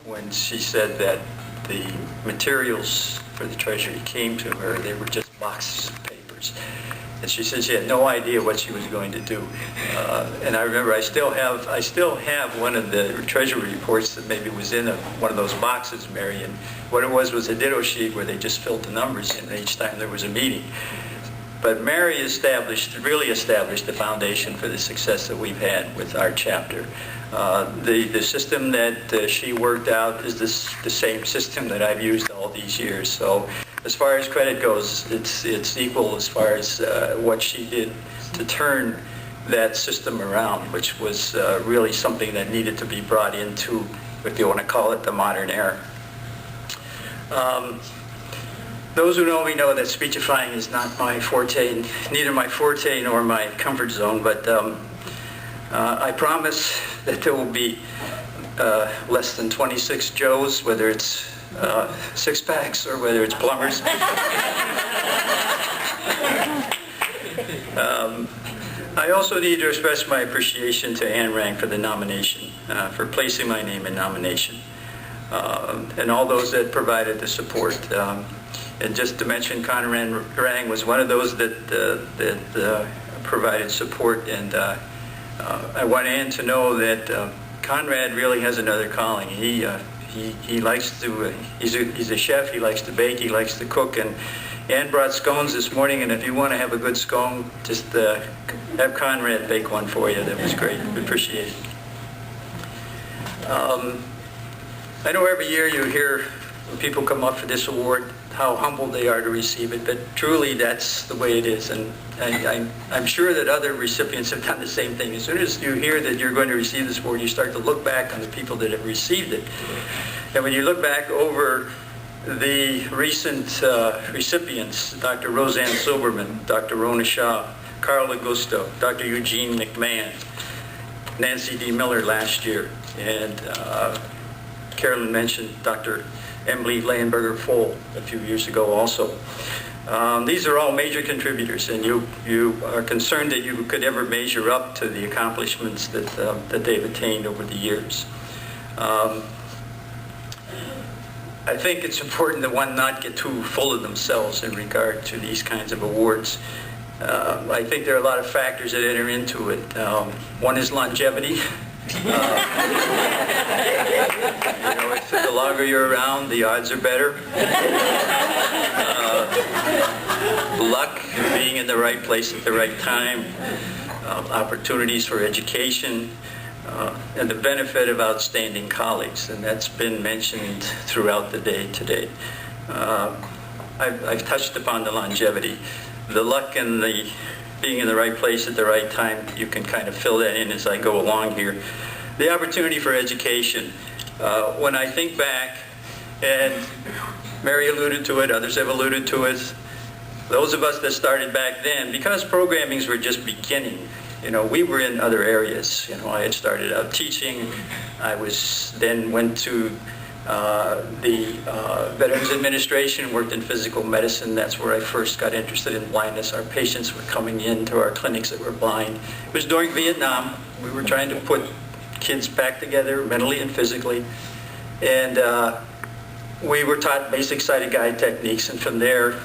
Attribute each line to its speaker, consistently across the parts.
Speaker 1: when she said that the materials for the Treasury came to her. They were just boxes of papers. And she said she had no idea what she was going to do. And I remember I still have one of the Treasury reports that maybe was in one of those boxes, Mary. And what it was a ditto sheet where they just filled the numbers in each time there was a meeting. But Mary really established the foundation for the success that we've had with our chapter. The system that she worked out is the same system that I've used all these years. So as far as credit goes, it's equal as far as what she did to turn that system around, which was really something that needed to be brought into, if you want to call it, the modern era. Those who know me know that speechifying is not my forte, neither my forte nor my comfort zone, but I promise that there will be less than 26 Joes, whether it's six-packs or whether it's plumbers. I also need to express my appreciation to Anne Rang for the nomination, for placing my name in nomination, and all those that provided the support. And just to mention, Conrad Rang was one of those that provided support, and I want Ann to know that Conrad really has another calling. He likes to, he's a chef, he likes to bake, he likes to cook, and Ann brought scones this morning, and if you want to have a good scone, just have Conrad bake one for you. That was great. We appreciate it. I know every year you hear when people come up for this award how humbled they are to receive it, but truly that's the way it is, and I'm sure that other recipients have done the same thing. As soon as you hear that you're going to receive this award, you start to look back on the people that have received it. And when you look back over the recent recipients, Dr. Roseanne Silberman, Dr. Rona Shaw, Carl Augusto, Dr. Eugene McMahon, Nancy D. Miller last year, and Carolyn mentioned Dr. Emily Leyenberger-Fohl a few years ago also. These are all major contributors, and you are concerned that you could ever measure up to the accomplishments that they've attained over the years. I think it's important that one not get too full of themselves in regard to these kinds of awards. I think there are a lot of factors that enter into it. One is longevity. If the longer you're around, the odds are better. Luck, being in the right place at the right time, opportunities for education, and the benefit of outstanding colleagues, and that's been mentioned throughout the day today. I've touched upon the longevity. The luck and the being in the right place at the right time, you can kind of fill that in as I go along here. The opportunity for education. When I think back, and Mary alluded to it, others have alluded to it, those of us that started back then, because programmings were just beginning, we were in other areas. I had started out teaching. I went to the Veterans Administration, worked in physical medicine. That's where I first got interested in blindness. Our patients were coming into our clinics that were blind. It was during Vietnam. We were trying to put kids back together mentally and physically. And we were taught basic sighted guide techniques, and from there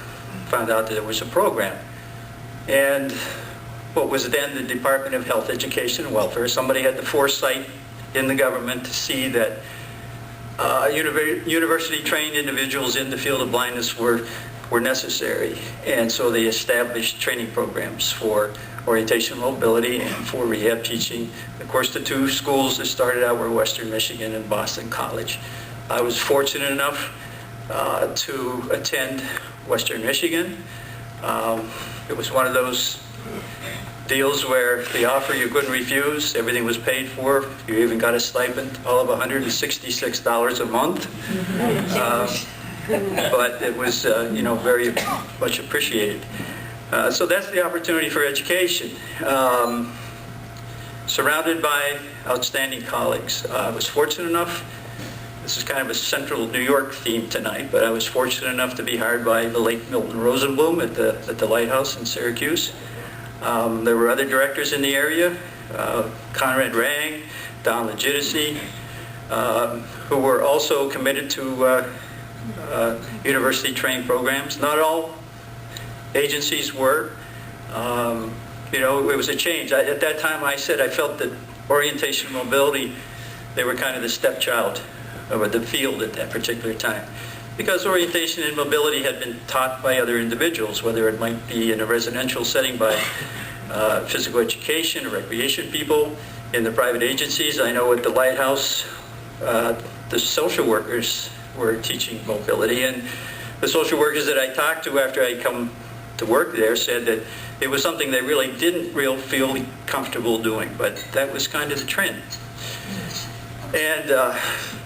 Speaker 1: found out that there was a program. And what was then the Department of Health, Education, and Welfare, somebody had the foresight in the government to see that university-trained individuals in the field of blindness were necessary. And so they established training programs for orientation mobility and for rehab teaching. Of course, the two schools that started out were Western Michigan and Boston College. I was fortunate enough to attend Western Michigan. It was one of those deals where they offer you couldn't refuse. Everything was paid for. You even got a stipend, all of $166 a month. But it was, very much appreciated. So that's the opportunity for education. Surrounded by outstanding colleagues. I was fortunate enough, this is kind of a central New York theme tonight, but I was fortunate enough to be hired by the late Milton Rosenblum at the Lighthouse in Syracuse. There were other directors in the area, Conrad Rang, Don Legitimacy, who were also committed to university-trained programs. Not all agencies were. You know, it was a change. At that time, I said I felt that orientation and mobility, they were kind of the stepchild of the field at that particular time. Because orientation and mobility had been taught by other individuals, whether it might be in a residential setting by physical education or recreation people, in the private agencies. I know at the Lighthouse, the social workers were teaching mobility, and the social workers that I talked to after I come to work there said that it was something they really didn't feel comfortable doing, but that was kind of the trend. And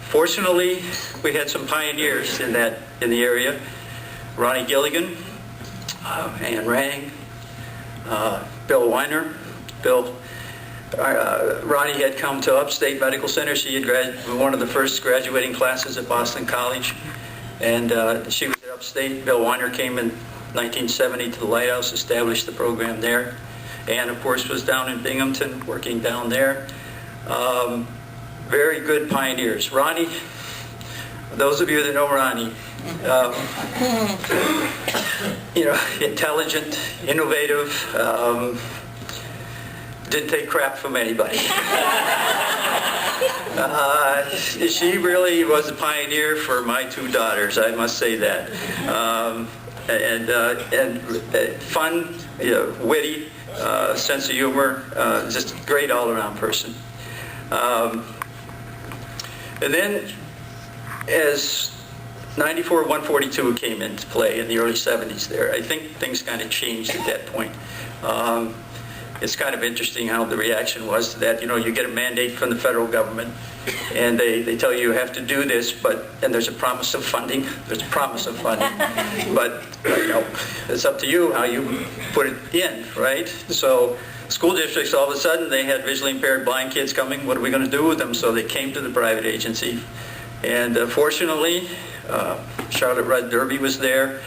Speaker 1: fortunately, we had some pioneers in the area. Ronnie Gilligan, Ann Rang, Bill Weiner. Ronnie had come to Upstate Medical Center. She had one of the first graduating classes at Boston College, and she was at Upstate. Bill Weiner came in 1970 to the Lighthouse, established the program there. Ann, of course, was down in Binghamton, working down there. Very good pioneers. Ronnie, those of you that know Ronnie, you know, intelligent, innovative, didn't take crap from anybody. She really was a pioneer for my two daughters, I must say that. And fun, you know, witty, sense of humor, just a great all-around person. And then as 94-142 came into play in the early 70s there, I think things kind of changed at that point. It's kind of interesting how the reaction was to that. You know, you get a mandate from the federal government, and they tell you have to do this, and there's a promise of funding. There's a promise of funding, but you know, it's up to you how you put it in, right? So school districts, all of a sudden, they had visually impaired blind kids coming. What are we going to do with them? So they came to the private agency, and fortunately, Charlotte Rudd Derby was there,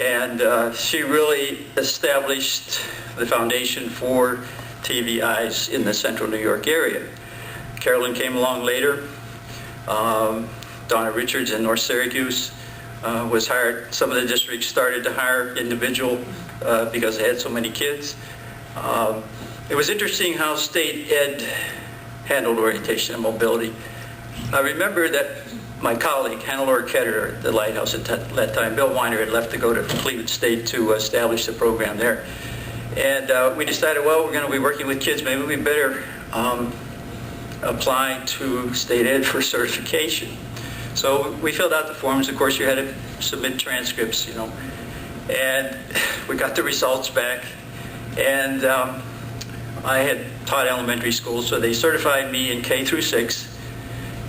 Speaker 1: and she really established the foundation for TVIs in the central New York area. Carolyn came along later. Donna Richards in North Syracuse was hired. Some of the districts started to hire individual because they had so many kids. It was interesting how state ed handled orientation and mobility. I remember that my colleague, Hannelore Ketterer at the Lighthouse at that time, Bill Weiner, had left to go to Cleveland State to establish the program there. And we decided, well, we're going to be working with kids. Maybe we better apply to state ed for certification. So we filled out the forms. Of course, you had to submit transcripts, you know. And we got the results back. And I had taught elementary school, so they certified me in K through 6.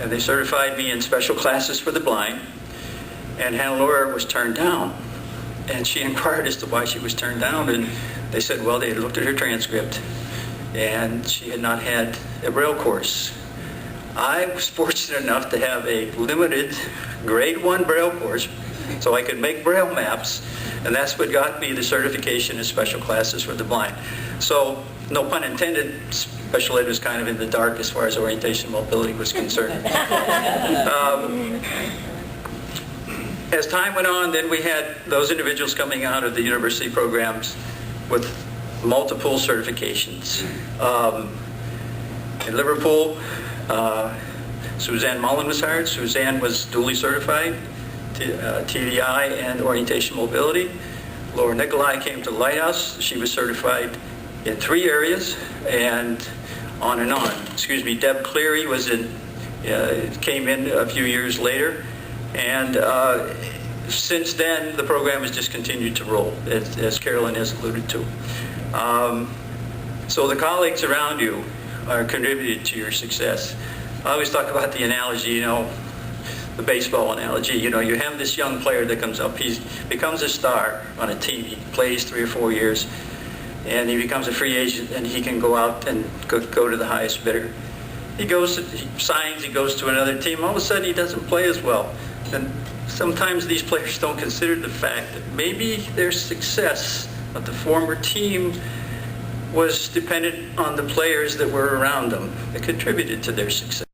Speaker 1: And they certified me in special classes for the blind. And Hannelore was turned down. And she inquired as to why she was turned down. And they said, well, they had looked at her transcript, and she had not had a Braille course. I was fortunate enough to have a limited grade 1 Braille course, so I could make Braille maps, and that's what got me the certification in special classes for the blind. So, no pun intended, special ed was kind of in the dark as far as orientation and mobility was concerned. As time went on, then we had those individuals coming out of the university programs with multiple certifications. In Liverpool, Suzanne Mullen was hired. Suzanne was duly certified, TVI and orientation mobility. Laura Nicolai came to the Lighthouse. She was certified in 3 areas, and on and on. Excuse me, Deb Cleary was came in a few years later, and since then the program has just continued to roll, as Carolyn has alluded to. So the colleagues around you are contributed to your success. I always talk about the analogy, you know, the baseball analogy. You know, you have this young player that comes up, he becomes a star on a team, he plays 3 or 4 years, and he becomes a free agent, and he can go out and go to the highest bidder. He signs, he goes to another team, all of a sudden he doesn't play as well. And sometimes these players don't consider the fact that maybe their success of the former team was dependent on the players that were around them that contributed to their success.